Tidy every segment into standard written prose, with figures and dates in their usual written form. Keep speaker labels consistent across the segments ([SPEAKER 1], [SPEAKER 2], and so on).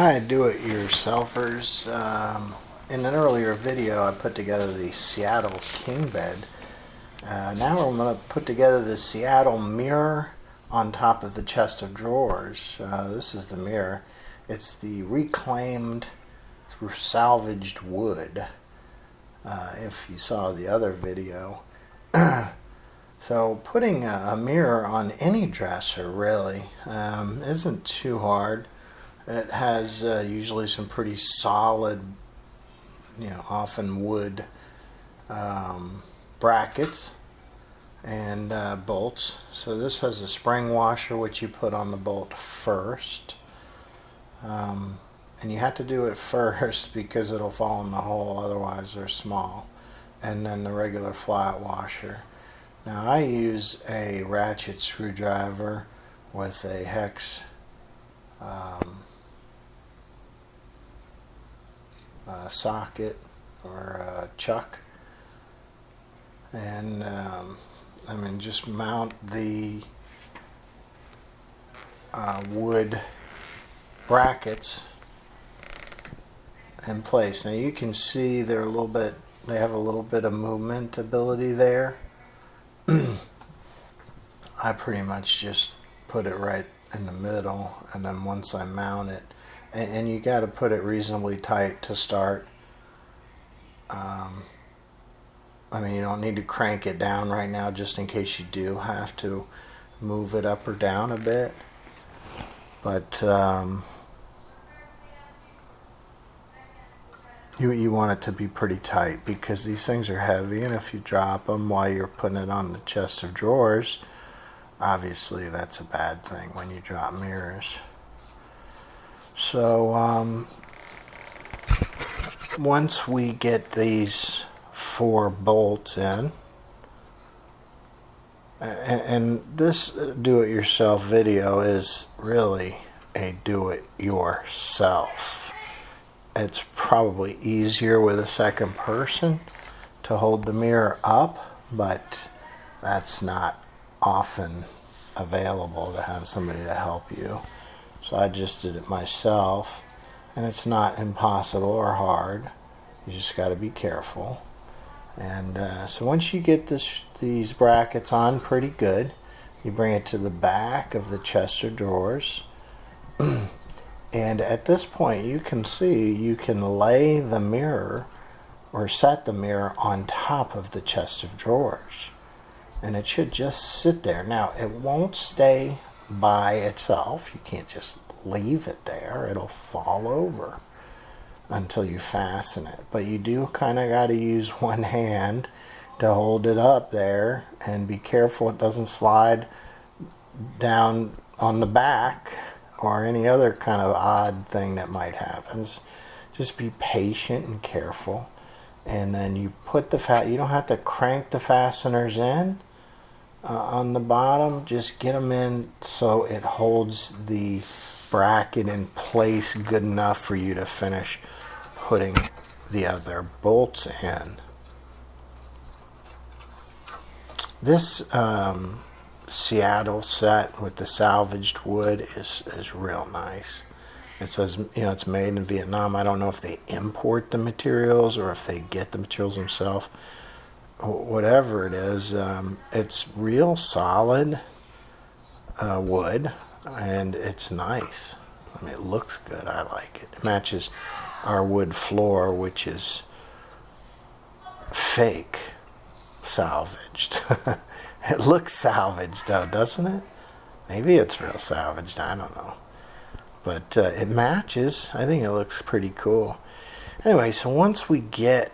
[SPEAKER 1] Hi, do-it-yourselfers. In an earlier video, I put together the Seattle king bed. Now I'm going to put together the Seattle mirror on top of the chest of drawers. This is the mirror. It's the reclaimed, salvaged wood. If you saw the other video. So putting a mirror on any dresser really isn't too hard. It has usually some pretty solid, often wood brackets and bolts. So this has a spring washer which you put on the bolt first. And you have to do it first because it'll fall in the hole, otherwise they're small. And then the regular flat washer. Now I use a ratchet screwdriver with a hex socket or chuck, and just mount the wood brackets in place. Now you can see they have a little bit of movement ability there. I pretty much just put it right in the middle, and then once I mount it, and you got to put it reasonably tight to start. You don't need to crank it down right now, just in case you do have to move it up or down a bit. But you want it to be pretty tight because these things are heavy, and if you drop them while you're putting it on the chest of drawers, obviously that's a bad thing when you drop mirrors. So once we get these 4 bolts in, and this do-it-yourself video is really a do-it-yourself. It's probably easier with a second person to hold the mirror up, but that's not often available to have somebody to help you. So I just did it myself, and it's not impossible or hard. You just got to be careful. And so once you get these brackets on pretty good, you bring it to the back of the chest of drawers. And at this point you can see you can lay the mirror or set the mirror on top of the chest of drawers. And it should just sit there. Now it won't stay by itself. You can't just leave it there. It'll fall over until you fasten it. But you do kind of got to use one hand to hold it up there, and be careful it doesn't slide down on the back or any other kind of odd thing that might happen. Just be patient and careful. And then you put you don't have to crank the fasteners in on the bottom. Just get them in so it holds the bracket in place good enough for you to finish putting the other bolts in. This Seattle set with the salvaged wood is real nice. It says it's made in Vietnam. I don't know if they import the materials or if they get the materials themselves. Whatever it is, it's real solid wood, and it's nice. It looks good. I like it. It matches our wood floor, which is fake salvaged. It looks salvaged though, doesn't it? Maybe it's real salvaged, I don't know. But it matches. I think it looks pretty cool. Anyway, so once we get,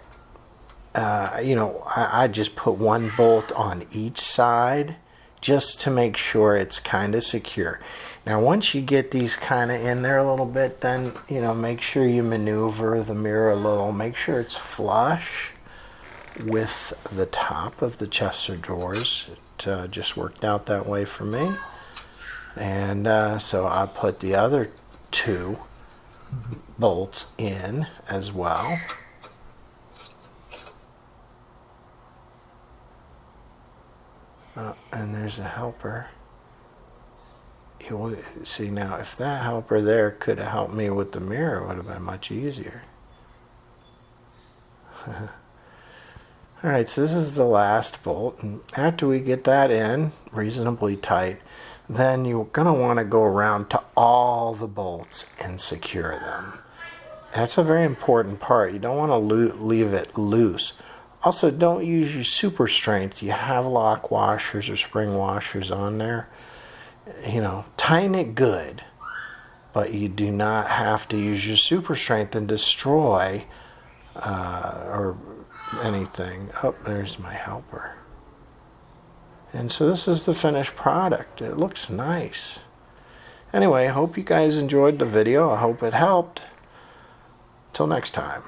[SPEAKER 1] I just put 1 bolt on each side just to make sure it's kind of secure. Now once you get these kind of in there a little bit, then make sure you maneuver the mirror a little. Make sure it's flush with the top of the chest of drawers. It just worked out that way for me. And so I put the other 2 bolts in as well. And there's a helper. See, now if that helper there could have helped me with the mirror, it would have been much easier. Alright, so this is the last bolt, and after we get that in reasonably tight, then you're going to want to go around to all the bolts and secure them. That's a very important part. You don't want to leave it loose. Also, don't use your super strength. You have lock washers or spring washers on there. You know, tighten it good, but you do not have to use your super strength and destroy or anything. Oh, there's my helper. And so this is the finished product. It looks nice. Anyway, I hope you guys enjoyed the video. I hope it helped. Till next time.